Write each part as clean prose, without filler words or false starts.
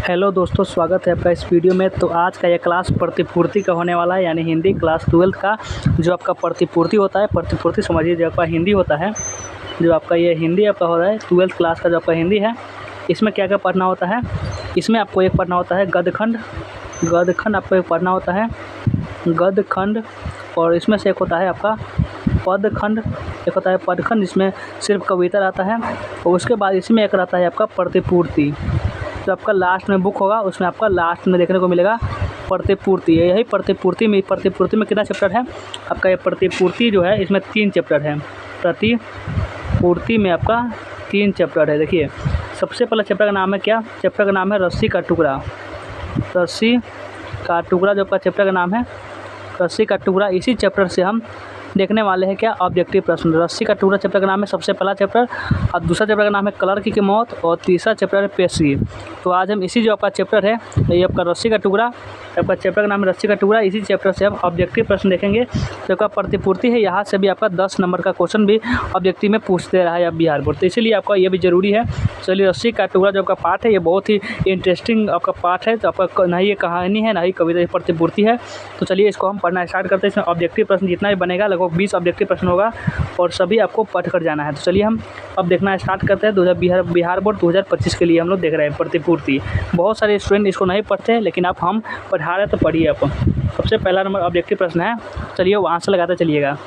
Hello दोस्तों, स्वागत है आपका इस वीडियो में। तो आज का ये क्लास प्रतिपूर्ति का होने वाला है, यानी हिंदी क्लास 12 का जो आपका प्रतिपूर्ति होता है। प्रतिपूर्ति समझिए जो आपका हिंदी होता है, जो आपका ये हिंदी आपका हो रहा है 12th क्लास का जो आपका हिंदी है। इसमें क्या क्या पढ़ना होता है? इसमें आपको एक पढ़ना होता है गद्यखंड आपको एक पढ़ना होता है गद्यखंड, और इसमें से एक होता है आपका पदखंड, एक होता है पदखंड जिसमें सिर्फ कविता रहता है। और उसके बाद इसमें एक रहता है आपका प्रतिपूर्ति, जो आपका लास्ट में बुक होगा उसमें आपका लास्ट में देखने को मिलेगा प्रतिपूर्ति। यही प्रतिपूर्ति में कितना चैप्टर है आपका? ये प्रतिपूर्ति जो है इसमें 3 चैप्टर हैं। प्रतिपूर्ति में आपका 3 चैप्टर है। देखिए, सबसे पहला चैप्टर का नाम है क्या? चैप्टर का नाम है रस्सी का टुकड़ा। रस्सी का टुकड़ा जो आपका चैप्टर का नाम है रस्सी का टुकड़ा। इसी चैप्टर से हम देखने वाले हैं क्या? ऑब्जेक्टिव प्रश्न। रस्सी का टुकड़ा चैप्टर का नाम है सबसे पहला चैप्टर, और दूसरा चैप्टर का नाम है क्लर्क की मौत, और तीसरा चैप्टर है पेशगी। तो आज हम इसी जो आपका चैप्टर है, ये आपका रस्सी का टुकड़ा, आपका चैप्टर का नाम है रस्सी का टुकड़ा। इसी चैप्टर से हम ऑब्जेक्टिव प्रश्न देखेंगे। जो आपका प्रतिपूर्ति है, यहाँ से भी आपका 10 नंबर का क्वेश्चन भी ऑब्जेक्टिव में पूछ दे रहा है बिहार बोर्ड, तो इसीलिए आपका ये भी जरूरी है। चलिए, रस्सी का टुकड़ा जो आपका पार्ट है ये बहुत ही इंटरेस्टिंग आपका पार्ट है। तो आपका ना ही ये कहानी है ना ही कविता, प्रतिपूर्ति है। तो चलिए इसको हम पढ़ना स्टार्ट करते हैं। इसमें ऑब्जेक्टिव प्रश्न जितना भी बनेगा लगभग 20 ऑब्जेक्टिव प्रश्न होगा, और सभी आपको पढ़ कर जाना है। तो चलिए हम अब देखना स्टार्ट करते हैं। बिहार बोर्ड 2025 के लिए हम लोग देख रहे हैं प्रतिपूर्ति। बहुत सारे स्टूडेंट इसको नहीं पढ़ते हैं, लेकिन आप हम पढ़ा रहे हैं तो पढ़िए आप। सबसे पहला नंबर ऑब्जेक्टिव प्रश्न है। चलिए वो आंसर लगाते चलिएगा,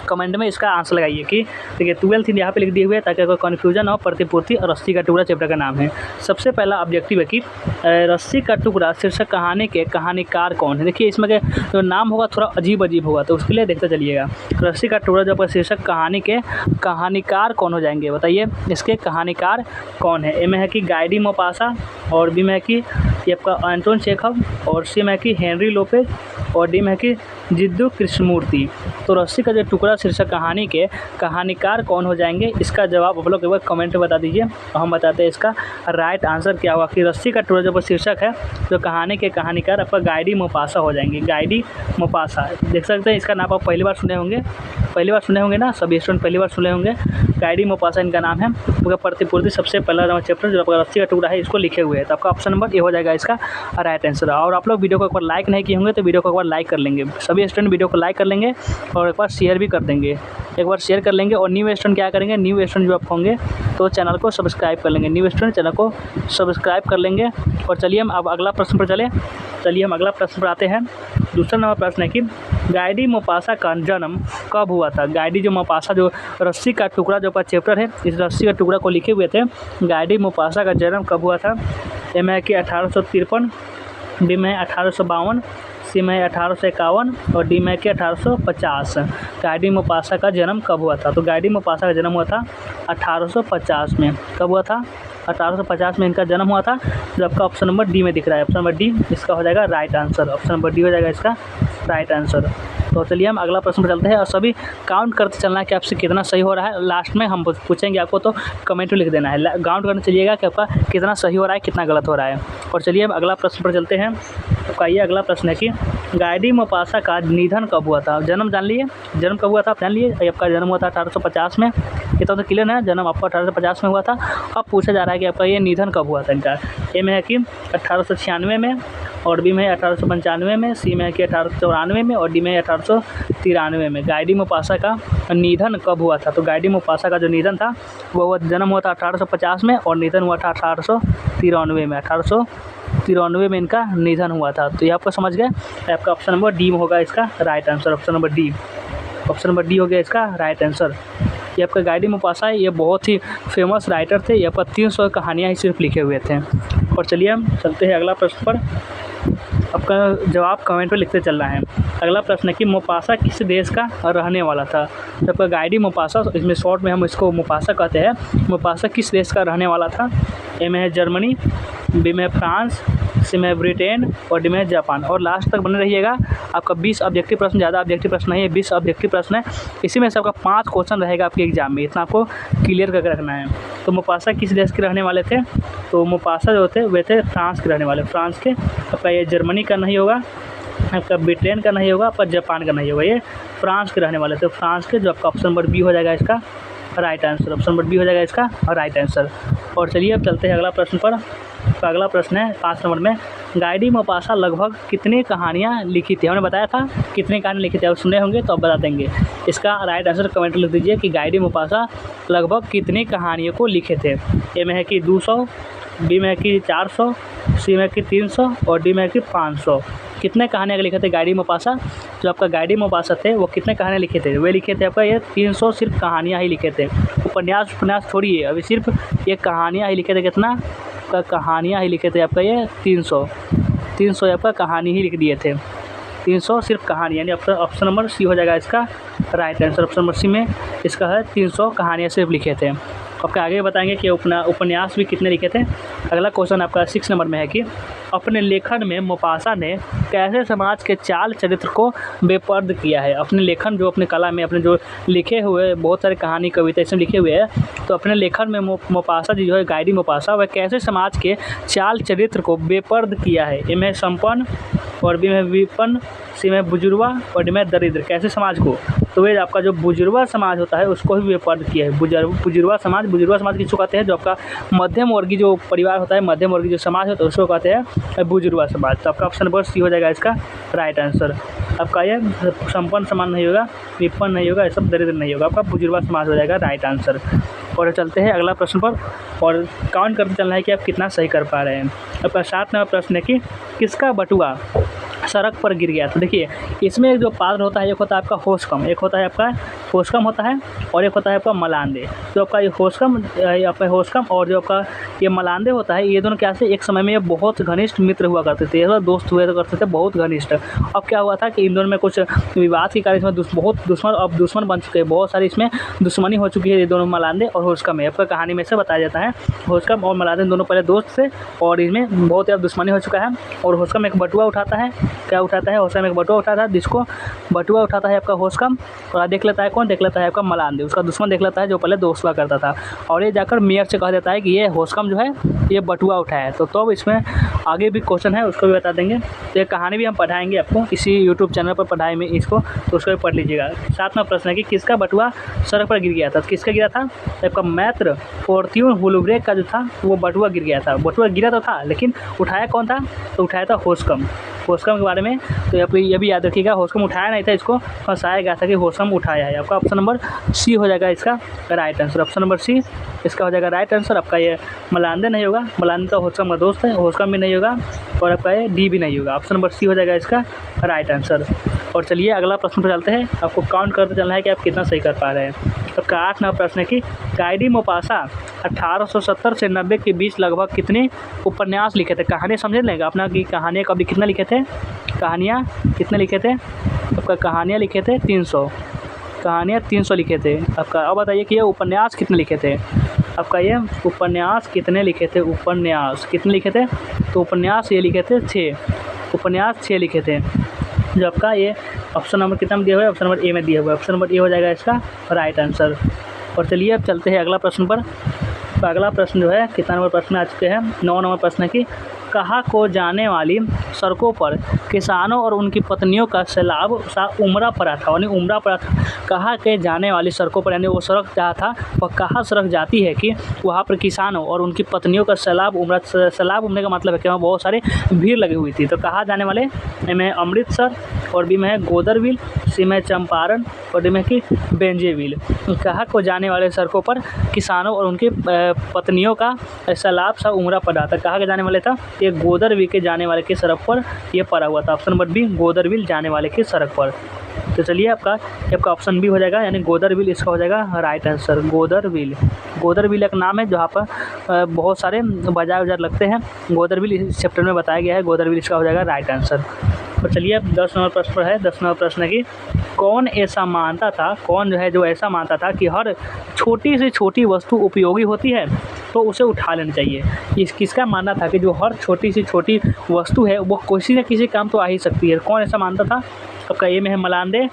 कमेंट में इसका आंसर लगाइए कि देखिए 12th यहाँ पे लिख दिए हुए, ताकि कोई कन्फ्यूजन हो। प्रतिपूर्ति और रस्सी का टुकड़ा चैप्टर का नाम है। सबसे पहला ऑब्जेक्टिव है कि रस्सी का टुकड़ा शीर्षक कहानी के कहानीकार कौन है? देखिए इसमें के जो नाम होगा थोड़ा अजीब होगा, तो उसके लिए देखते चलिएगा। रस्सी का टुकड़ा जो आपका शीर्षक कहानी के कहानीकार कौन हो जाएंगे? बताइए इसके कहानीकार कौन है? ए में है कि गाइडी मोपासा, और बी में है कि ये आपका एंटोन चेखव, और सी में है कि हेनरी लोपेज, और डी में है कि जिद्दू कृष्णमूर्ति। तो रस्सी का जो टुकड़ा शीर्षक कहानी के कहानीकार कौन हो जाएंगे? इसका जवाब आप लोग एक बार कमेंट में बता दीजिए, और हम बताते हैं इसका राइट आंसर क्या हुआ। कि रस्सी का टुकड़ा जो शीर्षक है, जो कहानी के कहानीकार आपका गाइडी मोपासा हो जाएंगे। गाइडी मोपासा देख सकते हैं, इसका नाम आप पहली बार सुने होंगे ना, सभी स्टूडेंट पहली बार सुने होंगे। गाइडी मोपासा इनका नाम है। उनका प्रतिपूर्ति सबसे पहला चैप्टर जो आपका रस्सी का टुकड़ा है इसको लिखे हुए है। तो आपका ऑप्शन नंबर ए हो जाएगा इसका राइट आंसर। और आप लोग वीडियो को एक बार लाइक नहीं किए होंगे तो वीडियो को एक बार लाइक कर लेंगे। सभी स्टूडेंट वीडियो को लाइक कर लेंगे और एक बार शेयर भी कर देंगे, एक बार शेयर कर लेंगे। और न्यू स्टूडेंट क्या करेंगे? न्यू स्टूडेंट जो आप होंगे तो चैनल को सब्सक्राइब कर लेंगे। न्यू स्टूडेंट चैनल को सब्सक्राइब कर लेंगे। और चलिए हम अब अगला प्रश्न पर चलिए हम अगला प्रश्न पर आते हैं। दूसरा नंबर प्रश्न है कि गाइडी मोपासा का जन्म कब हुआ था? गाइडी जो मोपासा जो रस्सी का टुकड़ा जो आपका चैप्टर है, इस रस्सी का टुकड़ा को लिखे हुए थे। गाइडी मोपासा का जन्म कब हुआ था? ए में है कि 1853, बी में 1852, सी में 1851, और डी में कि 1850। गाइडी मोपासा का जन्म कब हुआ था? तो गाइडी मोपासा का जन्म हुआ था 1850 में। कब हुआ था? 1850 में इनका जन्म हुआ था, जो आपका ऑप्शन नंबर डी में दिख रहा है। ऑप्शन नंबर डी इसका हो जाएगा right answer. Option number D हो जाएगा इसका राइट आंसर। तो चलिए हम अगला प्रश्न पर चलते हैं, और सभी काउंट करते चलना है कि आपसे कितना सही हो रहा है। लास्ट में हम पूछेंगे आपको, तो कमेंट में लिख देना है। काउंट करने चलिएगा कि आपका कितना सही हो रहा है, कितना गलत हो रहा है। और चलिए हम अगला प्रश्न पर चलते हैं। तो ये अगला प्रश्न है कि गाइडी मोपासा का निधन कब हुआ था? जन्म जान लिए, जन्म कब हुआ था आप जान लिए। आपका जन्म हुआ था 1850 में, ये तो क्लियर है। जन्म आपका 1850 में हुआ था। अब पूछा जा रहा है कि आपका ये निधन कब हुआ था इनका। ए में है कि 1896 में, और बी में 1895 में, सी में है कि 1894 में, और डी में 1893 में। गाइडी मोपासा का निधन कब हुआ था? तो गाइडी मोपासा का जो निधन था वो जन्म हुआ था 1850 में, और निधन हुआ था 1893 में। 1893 में इनका निधन हुआ था। तो ये आपको समझ गए। आपका ऑप्शन नंबर डी में होगा इसका right answer. Option number D हो गया इसका राइट आंसर। ये आपका गाइडी मोपासा है, ये बहुत ही फेमस राइटर थे। ये आपका 300 कहानियाँ ही सिर्फ लिखे हुए थे। और चलिए हम चलते हैं अगला प्रश्न पर। आपका जवाब कमेंट में लिखते चलना है। अगला प्रश्न है कि मोपासा किस देश का रहने वाला था? तो आपका गाइडी मोपासा, इसमें शॉर्ट में हम इसको मोपासा कहते हैं। मोपासा किस देश का रहने वाला था? ए में है जर्मनी, बी में फ्रांस, सी में ब्रिटेन, और डी में जापान। और लास्ट तक बने रहिएगा। आपका 20 ऑब्जेक्टिव प्रश्न, ज़्यादा ऑब्जेक्टिव प्रश्न नहीं है, 20 ऑब्जेक्टिव प्रश्न है। इसी में से आपका 5 क्वेश्चन रहेगा आपके एग्जाम में, इतना आपको क्लियर करके रखना है। तो मोपासा किस देश के रहने वाले थे? तो मोपासा जो थे वे थे फ्रांस के रहने वाले। फ्रांस के, आपका ये जर्मनी का नहीं होगा, आपका ब्रिटेन का नहीं होगा, पर जापान का नहीं होगा, ये फ्रांस के रहने वाले थे। फ्रांस के, जो आपका ऑप्शन नंबर बी हो जाएगा इसका right answer. Option number B हो जाएगा इसका राइट आंसर। और चलिए अब चलते हैं अगला प्रश्न पर। तो अगला प्रश्न है 5 नंबर में, गाइडी मोपासा लगभग कितनी कहानियाँ लिखी थी? हमने बताया था कितनी कहानी लिखी थी, अब सुने होंगे तो अब बता देंगे। इसका राइट आंसर कमेंट में लिख दीजिए कि गाइडी मोपासा लगभग कितनी कहानियों को लिखे थे। ए में है कि 200, बी में है कि 400, सी में है कि 300 और डी में है कि 500। कितने कहानियाँ लिखे थे गाइडी मोपासा? जो आपका गाइडी मोपासा थे वो कितने कहानियाँ लिखे थे? वे लिखे थे आपका ये 300 सिर्फ कहानियाँ ही लिखे थे। उपन्यास छोड़िए, अभी सिर्फ ये कहानियाँ ही लिखे थे। कितना का कहानियाँ ही लिखे थे आपका ये 300 आपका कहानी ही लिख दिए थे। 300 सिर्फ कहानी, यानी ऑप्शन नंबर सी हो जाएगा इसका right answer. Option number C में इसका है 300 कहानियाँ सिर्फ लिखे थे। आपका आगे बताएंगे कि उपन्यास भी कितने लिखे थे। अगला क्वेश्चन आपका 6 नंबर में है कि अपने लेखन में मोपासा ने कैसे समाज के चाल चरित्र को बेपर्द किया है? अपने लेखन, जो अपने कला में अपने जो लिखे हुए बहुत सारे कहानी कविता इसमें लिखे हुए हैं, तो अपने लेखन में मोपासा जी जो है गाइडी मोपासा, वह कैसे समाज के चाल चरित्र को बेपर्द किया है? ए में संपन्न और बी में विपन्न, सी में बुजुर्वा और डी में दरिद्र। कैसे समाज को? तो ये आपका जो बुजुर्वा समाज होता है उसको भी बेपर्द किया है। बुजुर्वा समाज किसको कहते हैं? जो आपका मध्यम वर्गीय जो परिवार होता है, मध्यम वर्गीय जो समाज होता है उसको कहते हैं बुजुर्वा समाज। तो आपका ऑप्शन नंबर सी हो जाएगा इसका राइट आंसर। आपका ये संपन्न समाज नहीं होगा, विपन्न नहीं होगा, ये सब दरिद्र नहीं होगा, आपका बुजुर्वा समाज हो जाएगा राइट आंसर। और चलते हैं अगला प्रश्न पर और काउंट करते चलना है कि आप कितना सही कर पा रहे हैं। आपका 7 नंबर प्रश्न है कि किसका बटुआ सड़क पर गिर गया? तो देखिए इसमें जो पात्र होता है, एक होता है आपका होशकम, एक होता है आपका होशकम होता है और एक होता है आपका मलांदे। तो आपका ये होशकम और जो आपका ये मलांदे होता है, ये दोनों क्या से एक समय में बहुत घनिष्ठ मित्र हुआ करते थे, ये दोस्त हुए करते थे बहुत घनिष्ठ। अब क्या हुआ था कि इन दोनों में कुछ विवाद के कारण इसमें बहुत दुश्मन बन चुके हैं, बहुत सारी इसमें दुश्मनी हो चुकी है ये दोनों मलांदे और होशकम है। आपका कहानी में से बताया जाता है होशकम और मलांदे दोनों पहले दोस्त थे और इसमें बहुत ज़्यादा दुश्मनी हो चुका है। और होशकम एक बटुआ उठाता है, क्या उठाता है? होशकम एक बटुआ उठाता है, जिसको बटुआ उठाता है आपका होशकम और देख लेता है कौन? देख लेता है आपका मलांदे, उसका दुश्मन देख लेता है जो पहले दोस्त हुआ करता था। और ये जाकर मेयर से कह देता है कि ये होशकम जो है ये बटुआ उठाया है। तो इसमें आगे भी क्वेश्चन है उसको भी बता देंगे। तो ये कहानी भी हम पढ़ाएंगे आपको इसी यूट्यूब चैनल पर पढ़ाएंगे इसको, तो उसको भी पढ़ लीजिएगा। 7वां प्रश्न है कि किसका बटुआ सड़क पर गिर गया था? तो किसका गिरा था? आपका मैत्र फॉर्च्यून हुलब्रेक का जो था वो बटुआ गिर गया था। बटुआ गिरा तो था लेकिन उठाया कौन था? तो उठाया था होशकम। होशकम के बारे में तो आप ये भी याद रखिएगा, होशकम उठाया नहीं था, इसको फंसाया गया था कि होशकम उठाया है। आपका ऑप्शन नंबर सी हो जाएगा इसका right answer. Option number C इसका हो जाएगा राइट आंसर। आपका ये मलांदे नहीं होगा, मलांदे तो होशकम का दोस्त है, होशकम भी नहीं होगा और आपका ये डी भी नहीं होगा। ऑप्शन नंबर सी हो जाएगा इसका राइट आंसर। और चलिए अगला प्रश्न पर चलते हैं, आपको काउंट करते चलना है कि आप कितना सही कर पा रहे हैं। आपका 8 नंबर प्रश्न है कि गाइडी मोपासा 1870 से 90 के बीच लगभग कितने उपन्यास लिखे थे? कहानी समझ लेंगे अपना कि कहानियाँ कभी कितना लिखे थे? कहानियाँ कितने लिखे थे? आपका कहानियाँ लिखे थे 300, कहानियाँ 300 लिखे थे आपका। अब बताइए कि ये उपन्यास कितने लिखे थे? आपका ये उपन्यास कितने लिखे थे? उपन्यास कितने लिखे थे? तो उपन्यास ये लिखे थे 6, उपन्यास 6 लिखे थे। जो आपका ये ऑप्शन नंबर कितना में दिया हुआ है? ऑप्शन नंबर ए में दिया हुआ है। ऑप्शन नंबर ए हो जाएगा इसका राइट आंसर। और चलिए अब चलते हैं अगला प्रश्न पर। तो अगला प्रश्न जो है कितना नंबर प्रश्न आ चुके हैं? 9 नंबर प्रश्न है कि कहाँ को जाने वाली सड़कों पर किसानों और उनकी पत्नियों का सैलाब उमड़ा पड़ा था, यानी उमड़ा पड़ा था। कहाँ के जाने वाली सड़कों पर, यानी वो सड़क जहाँ था वह कहाँ सड़क जाती है कि वहाँ पर किसानों और उनकी पत्नियों का सैलाब उमड़ा। सैलाब उमड़ने का मतलब है कि वहाँ बहुत सारी भीड़ लगी हुई थी। तो कहाँ जाने वाले? ए में अमृतसर और बी में है गोदरविल, सी में चंपारण और डी में कि बेंजेविल। कहाँ को जाने वाले सड़कों पर किसानों और उनकी पत्नियों का सैलाब सा उमड़ा पड़ा था। कहाँ के जाने वाले था? ये गोदरविल के जाने वाले की सड़क पर ये पड़ा हुआ था। ऑप्शन नंबर बी गोदरविल जाने वाले की सड़क पर। तो चलिए आपका ऑप्शन बी हो जाएगा, यानी गोदरविल इसका हो जाएगा राइट आंसर। गोदरविल एक नाम है जहाँ पर बहुत सारे बाजार वजार लगते हैं। गोदरविल इस चैप्टर में बताया गया है, गोदरविल इसका हो जाएगा राइट आंसर। तो चलिए अब 10 नंबर प्रश्न पर है। 10 नंबर प्रश्न है कि कौन ऐसा मानता था, कौन जो ऐसा मानता था कि हर छोटी से छोटी वस्तु उपयोगी होती है तो उसे उठा लेना चाहिए? किसका मानना था कि जो हर छोटी से छोटी वस्तु है वो किसी न किसी काम तो आ ही सकती है? कौन ऐसा मानता था? आपका ए में है मलांदे,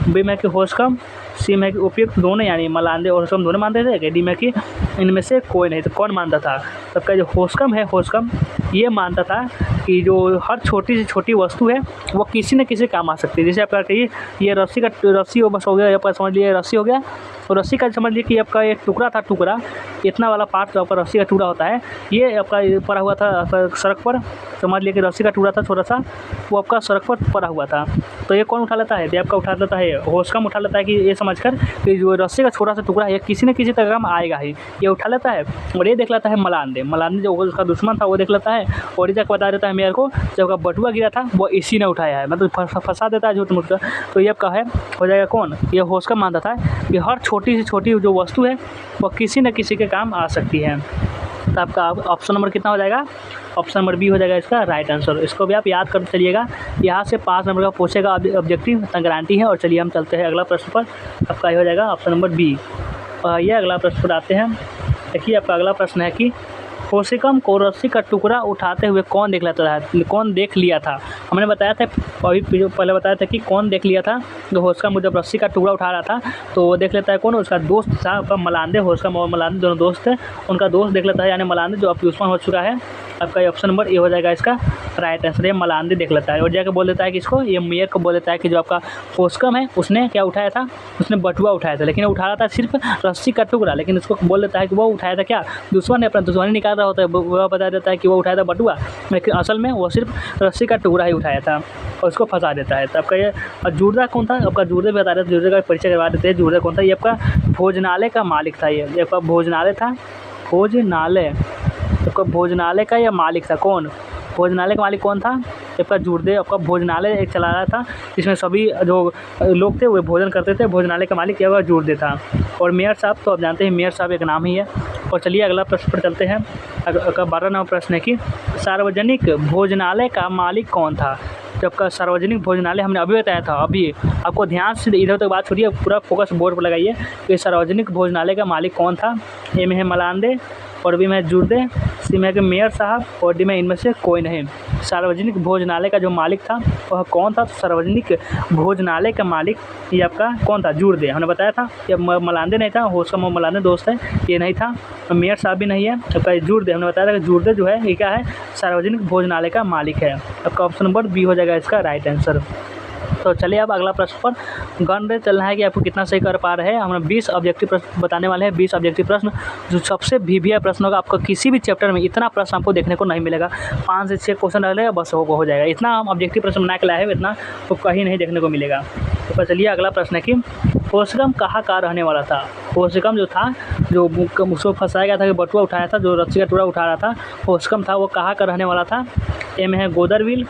बी में कि होशकम, सी में कि उपयुक्त दोनों, यानी मलांदे और होशकम दोनों मानते थे, डी में कि इनमें से कोई नहीं। तो कौन मानता था? आपका जो होशकम है, होशकम ये मानता था कि जो हर छोटी से छोटी वस्तु है वो किसी न किसी काम आ सकती है। जैसे आपका कहिए ये रस्सी हो, बस हो गया, आपका समझ लीजिए रस्सी हो गया और रस्सी का समझ लीजिए कि आपका एक टुकड़ा था, टुकड़ा इतना वाला पार्ट जो आपका रस्सी का टुकड़ा होता है, ये आपका पड़ा हुआ था आपका सड़क पर। समझ लीजिए कि रस्सी का टुकड़ा था छोटा सा, वो आपका सड़क पर पड़ा हुआ था। तो ये कौन उठा लेता है? ये आपका उठा लेता है होशकम, उठा लेता है कि ये समझकर कि जो रस्सी का छोटा सा टुकड़ा है किसी न किसी तरह काम आएगा ही, ये उठा लेता है। और ये देख लेता है मलांदे, मलांदे जो उसका दुश्मन था वो देख लेता है और ये जाकर बता देता है मेयर को जब का बटुआ गिरा था वो इसी ने उठाया है, मतलब फंसा देता है झूठ मूठ का। तो ये आपका है हो जाएगा कौन? ये होशकम मानता था कि हर छोटी से छोटी जो वस्तु है वो किसी न किसी के काम आ सकती है। तो आपका ऑप्शन नंबर कितना हो जाएगा? ऑप्शन नंबर बी हो जाएगा इसका राइट आंसर। इसको भी आप याद करते चलिएगा, यहाँ से 5 नंबर का पूछेगा ऑब्जेक्टिव, गारंटी है। और चलिए हम चलते हैं अगला प्रश्न पर। आपका ये हो जाएगा ऑप्शन नंबर बी। ये अगला प्रश्न पर आते हैं। देखिए आपका अगला प्रश्न है कि होशकम को रस्सी का टुकड़ा उठाते हुए कौन देख लेता है? कौन देख लिया था? हमने बताया था अभी पहले बताया था कि कौन देख लिया था। जो होशकम जब रस्सी का टुकड़ा उठा रहा था तो वो देख लेता है कौन? उसका दोस्त था आपका मलांदे। होशकम और मलांदे दोनों दोस्त थे, उनका दोस्त देख लेता है, यानी मलांदे जो अब दुश्मन हो चुका है। आपका ये ऑप्शन नंबर ए हो जाएगा इसका राइट आंसर। ये मलांदे देख लेता है और जाकर बोल देता है कि इसको, ये मेयर को बोल देता है कि जो आपका होशकम है उसने क्या उठाया था? उसने बटुआ उठाया था, लेकिन वो उठा रहा था सिर्फ रस्सी का टुकड़ा। लेकिन उसको बोल देता है कि वो उठाया था क्या? दुश्मन ने अपना दुश्मनी निकाल रहा होता है, वो बता देता है कि वो उठाया था बटुआ, लेकिन असल में वो सिर्फ रस्सी का टुकड़ा ही उठाया था और उसको फंसा देता है। तो आपका ये जुर्दा कौन था? आपका जुर्दे बता रहे थे, जुर्दे का परिचय करवा देते हैं। जुर्दा कौन था? ये आपका भोजनालय का मालिक था। ये आपका भोजनालय था, भोजनालय, आपका भोजनालय का या मालिक था कौन? भोजनालय का मालिक कौन था? आपका जुर्दे आपका भोजनालय एक चला रहा था जिसमें सभी जो लोग थे वो भोजन करते थे। भोजनालय का मालिक क्या जुर्दे था। और मेयर साहब तो आप जानते हैं, मेयर साहब एक नाम ही है। और चलिए अगला प्रश्न पर चलते हैं। 12 नंबर प्रश्न है कि सार्वजनिक भोजनालय का मालिक कौन था? जब का सार्वजनिक भोजनालय हमने अभी बताया था, अभी आपको ध्यान से इधर तक बात छोड़िए, पूरा फोकस बोर्ड पर लगाइए कि सार्वजनिक भोजनालय का मालिक कौन था। ए में है मलांदे, और बी में है जुर्दे, सी में है कि मेयर साहब, और डी में इनमें से कोई नहीं। सार्वजनिक भोजनालय का जो मालिक था वह कौन था? तो सार्वजनिक भोजनालय का मालिक ये आपका कौन था? जुर्दे। हमने बताया था कि मलांदे नहीं था, होशकम और मलांदे दोस्त है, ये नहीं था। मेयर साहब भी नहीं है। आपका जुर्दे, हमने बताया था कि जुर्दे जो है ये क्या है? सार्वजनिक भोजनालय का मालिक है। आपका ऑप्शन नंबर बी हो जाएगा इसका राइट आंसर। तो चलिए अब अगला प्रश्न पर गन रेस चलना है कि आपको कितना सही कर पा रहे हैं। हम 20 ऑब्जेक्टिव प्रश्न बताने वाले हैं। 20 ऑब्जेक्टिव प्रश्न जो सबसे वीवीआई प्रश्न होगा। आपको किसी भी चैप्टर में इतना प्रश्न आपको देखने को नहीं मिलेगा। 5 से 6 क्वेश्चन रहेगा बस हो जाएगा। इतना हम ऑब्जेक्टिव प्रश्न बना के लाए हैं, इतना तो कहीं नहीं देखने को मिलेगा। तो चलिए अगला प्रश्न है कि होशकम कहाँ का रहने वाला था? होशकम जो था, जो उसको फंसाया गया था कि बटुआ उठाया था, जो रस्सी का टुकड़ा उठा रहा था, होशकम था, वो कहाँ का रहने वाला था? ए में है गोदरविल,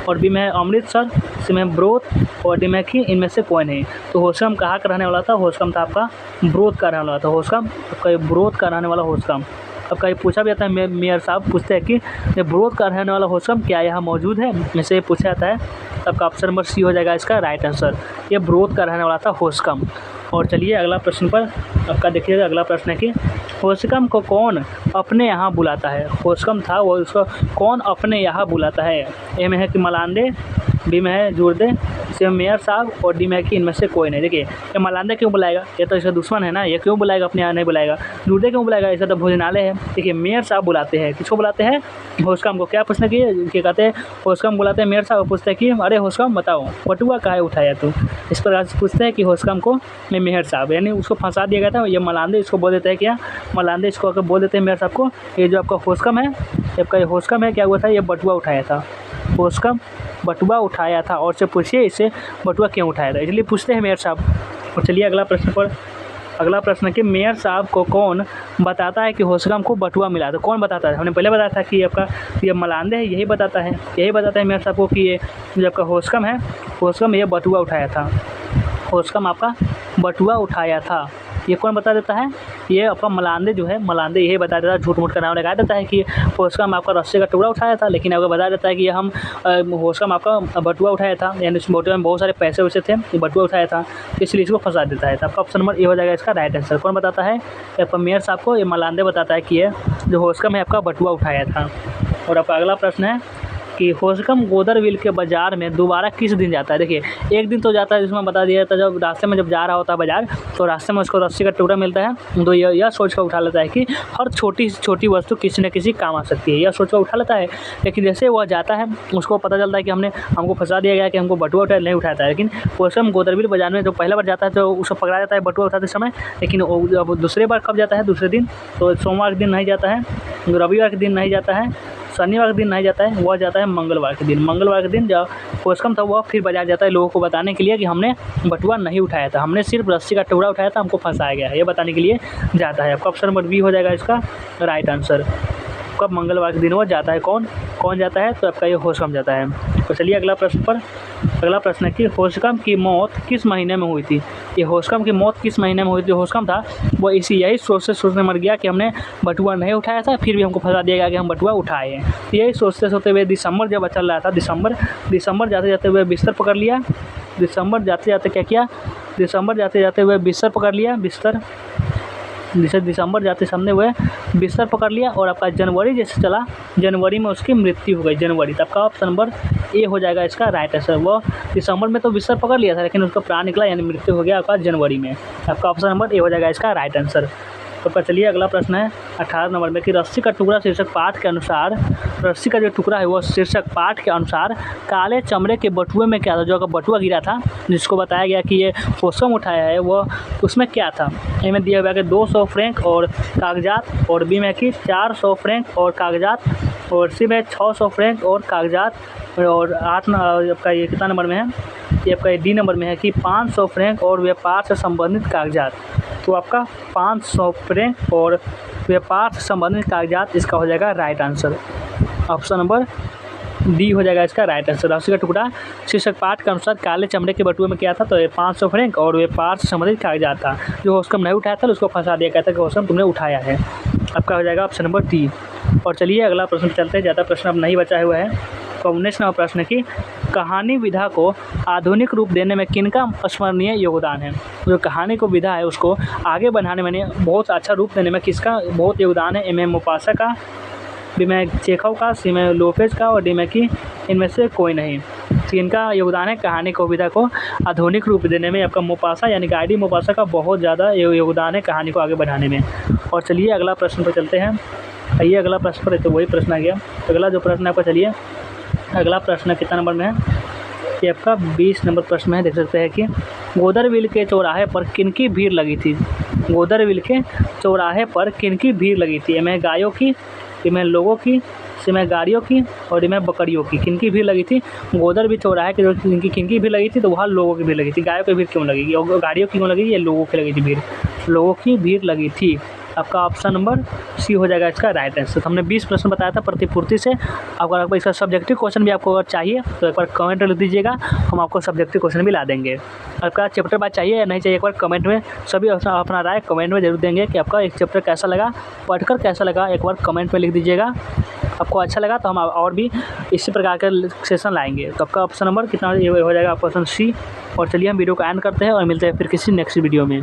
और बी में है अमृतसर, सी में ब्रोथ, और डी में कि इनमें से कोई नहीं। तो होशकम कहाँ का रहने वाला था? होशकम था आपका ब्रोथ का रहने वाला था। होशकम आपका ब्रोथ का रहने वाला होशकम। आपका ये पूछा भी जाता है, मेयर साहब पूछते हैं कि ये ब्रोथ का रहने वाला होशकम क्या यहाँ मौजूद है? इसे ये पूछा जाता है। आपका ऑप्शन नंबर सी हो जाएगा इसका राइट आंसर। ये ब्रोथ का रहने वाला था होशकम। और चलिए अगला प्रश्न पर आपका देखिएगा। अगला प्रश्न है कि होशकम को कौन अपने यहाँ बुलाता है? होशकम था, वो उसको कौन अपने यहाँ बुलाता है? ए में है कि मलांदे, बी में है जुर्दे, सी में मेयर साहब, और डी में है कि इनमें से कोई नहीं। देखिए ये मलांदे क्यों बुलाएगा? ये तो इसका दुश्मन है ना, ये क्यों बुलाएगा? अपने यहाँ नहीं बुलाएगा। जुर्दे क्यों बुलाएगा? ऐसा तो भोजनालय है। देखिए मेयर साहब बुलाते हैं। किसको बुलाते हैं? होशकम को। क्या पूछने की क्या कहते हैं? होशकम बुलाते हैं मेयर साहब, पूछते हैं कि अरे होशकम बताओ बटुआ काहे उठाया तू? इस प्रकार से पूछते हैं कि होशकम को मेयर साहब, यानी उसको फंसा दिया गया था। ये मलांदे इसको बोल देते हैं क्या? मलांदे इसको आकर बोल देते हैं मेयर साहब को, ये जो आपका होशकम है, आपका ये होशकम है, क्या हुआ था? ये बटुआ उठाया था। होशकम बटुआ उठाया था, और से पूछिए इसे बटुआ क्यों उठाया था, इसलिए पूछते हैं मेयर साहब। और चलिए अगला प्रश्न पर। अगला प्रश्न कि मेयर साहब को कौन बताता है कि होशकम को बटुआ मिला? तो कौन बताता है? हमने पहले बताया था कि आपका ये मलांदे है, यही बताता है मेयर साहब को कि ये जो आपका होशकम है, होशकम ये बटुआ उठाया था। होशकम आपका बटुआ उठाया था, ये कौन बता देता है? ये आपका मलांदे जो है, मलांदे यही बता देता है, झूठ मूठ का नाम लगा देता है कि होशकम आपका रस्से का टुकड़ा उठाया था, लेकिन आपको बता देता है कि हम होशकम आपका बटुआ उठाया था, यानी उस बटुआ में बहुत सारे पैसे वैसे थे, ये बटुआ उठाया था, इसलिए इसको फंसा देता है। तो आपका ऑप्शन नंबर ए हो जाएगा इसका राइट आंसर। कौन बताता है? आपका मेयर साहब को ये मलांदे बताता है कि ये जो होशकम है आपका बटुआ उठाया था। और आपका अगला प्रश्न है कि होशंगम गोदरविल के बाज़ार में दोबारा किस दिन जाता है। देखिए एक दिन तो जाता है जिसमें बता दिया जाता है, जब रास्ते में जब जा रहा होता है बाज़ार तो रास्ते में उसको रस्सी का टुकड़ा मिलता है, तो यह सोच कर उठा लेता है कि हर छोटी से छोटी वस्तु किसी न किसी काम आ सकती है, यह सोच कर उठा लेता है। लेकिन जैसे वह जाता है उसको पता चलता है कि हमको फंसा दिया गया कि हमको बटुआ नहीं उठाता है। लेकिन होशंगम गोदरविल बाज़ार में जो पहला बार जाता है तो उसको पकड़ा जाता है बटुआ उठाते समय। लेकिन अब दूसरे बार कब जाता है, दूसरे दिन, तो सोमवार के दिन नहीं जाता है, रविवार के दिन नहीं जाता है, शनिवार के दिन नहीं जाता है, वह जाता है मंगलवार के दिन। मंगलवार के दिन जब होशंगम था वह फिर बाज़ार जाता है लोगों को बताने के लिए कि हमने बटुआ नहीं उठाया था, हमने सिर्फ रस्सी का टुकड़ा उठाया था, हमको फंसाया गया है, ये बताने के लिए जाता है। आपका ऑप्शन नंबर बी हो जाएगा इसका राइट आंसर। कब मंगलवार के दिन वो जाता है, कौन जाता है, तो आपका ये होशंगम जाता है। तो चलिए अगला प्रश्न है कि होशंगम की मौत किस महीने में हुई थी। ये होशंगम की मौत किस महीने में हुई थी। होशंगम था वो यही सोचने मर गया कि हमने बटुआ नहीं उठाया था, फिर भी हमको फंसा दिया गया कि हम बटुआ उठाए हैं। तो यही सोचते हुए दिसंबर जब चल रहा था, दिसंबर जाते हुए बिस्तर पकड़ लिया। दिसंबर जाते जाते क्या किया, दिसंबर जाते जाते हुए बिस्तर पकड़ लिया, दिसंबर जाते सामने हुए बिस्तर पकड़ लिया। और आपका जनवरी जैसे चला, जनवरी में उसकी मृत्यु हो गई, जनवरी। तो आपका ऑप्शन नंबर ए हो जाएगा इसका राइट आंसर। वो दिसंबर में तो बिस्तर पकड़ लिया था लेकिन उसका प्राण निकला, यानी मृत्यु हो गया आपका जनवरी में। आपका ऑप्शन नंबर ए हो जाएगा इसका राइट आंसर। तो चलिए अगला प्रश्न है 18 नंबर में कि रस्सी का टुकड़ा शीर्षक पाठ के अनुसार, रस्सी का जो टुकड़ा है वो शीर्षक पाठ के अनुसार काले चमड़े के बटुए में क्या था। जो बटुआ गिरा था जिसको बताया गया कि ये होशंगम उठाया है, वो उसमें क्या था। ए में दिया हुआ है कि 200 फ्रैंक और कागजात, और बी में कि 400 फ्रैंक और कागजात, और सी में 600 फ्रैंक और कागजात, और आपका ये कितना नंबर में है, ये आपका डी नंबर में है कि 500 फ्रैंक और व्यापार से संबंधित कागजात। तो आपका 500 फ्रैंक और व्यापार से संबंधित कागजात इसका हो जाएगा right answer. Option number D हो जाएगा इसका राइट आंसर। रस्सी का टुकड़ा शीर्षक पाठ के अनुसार काले चमड़े के बटुए में क्या था, तो ये 500 फ्रैंक और व्यापार से संबंधित कागजात था। जो होशंगम नहीं उठाया था उसको फंसा दिया गया था कि होशंगम तुमने उठाया है। आपका हो जाएगा ऑप्शन नंबर डी। और चलिए अगला प्रश्न चलते हैं, ज़्यादा प्रश्न अब नहीं बचा हुआ है। 19 नंबर प्रश्न की कहानी विधा को आधुनिक रूप देने में किनका स्मरणीय योगदान है। जो कहानी को विधा है उसको आगे बढ़ाने में, बहुत अच्छा रूप देने में किसका बहुत योगदान है। ए में मोपासा का, बी में चेखव का, सी में लोपेज का, और डी में कि इनमें से कोई नहीं। तो इनका योगदान है कहानी को विधा को आधुनिक रूप देने में। आपका मोपासा यानी गाइडी मोपासा का बहुत ज़्यादा योगदान है कहानी को आगे बढ़ाने में। और चलिए अगला प्रश्न पर चलते हैं। आइए अगला प्रश्न पर, तो वही प्रश्न आ गया। अगला जो प्रश्न है आपका, चलिए अगला प्रश्न कितना नंबर में है, ये आपका 20 नंबर प्रश्न है। देख सकते हैं कि गोदरविल के चौराहे पर किनकी भीड़ लगी थी। गोदरविल के चौराहे पर किनकी भीड़ लगी थी। इनमें गायों की, इनमें लोगों की, इसमें गाड़ियों की, और इनमें बकरियों की। किनकी भीड़ लगी थी। गोदरविल चौराहे के जो किनकी भीड़ लगी थी, तो वहाँ लोगों की भीड़ लगी थी। गायों की भीड़ क्यों लगेगी, और गाड़ियों की क्यों लगेगी, ये लोगों की लगी थी भीड़, लोगों की भीड़ लगी थी। आपका ऑप्शन नंबर सी हो जाएगा इसका राइट आंसर। तो हमने 20 प्रश्न बताया था प्रतिपूर्ति से। अगर इसका सब्जेक्टिव क्वेश्चन भी आपको अगर चाहिए तो एक बार कमेंट लिख दीजिएगा, हम आपको सब्जेक्टिव क्वेश्चन भी ला देंगे। आपका चैप्टर बाद चाहिए या नहीं चाहिए, एक बार कमेंट में सभी अपना राय कमेंट में जरूर देंगे कि आपका एक चैप्टर कैसा लगा, पढ़कर कैसा लगा, एक बार कमेंट में लिख दीजिएगा। आपको अच्छा लगा तो हम और भी इसी प्रकार के सेशन लाएंगे। तो आपका ऑप्शन नंबर कितना हो जाएगा, ऑप्शन सी। और चलिए हम वीडियो को एंड करते हैं और मिलते हैं फिर किसी नेक्स्ट वीडियो में।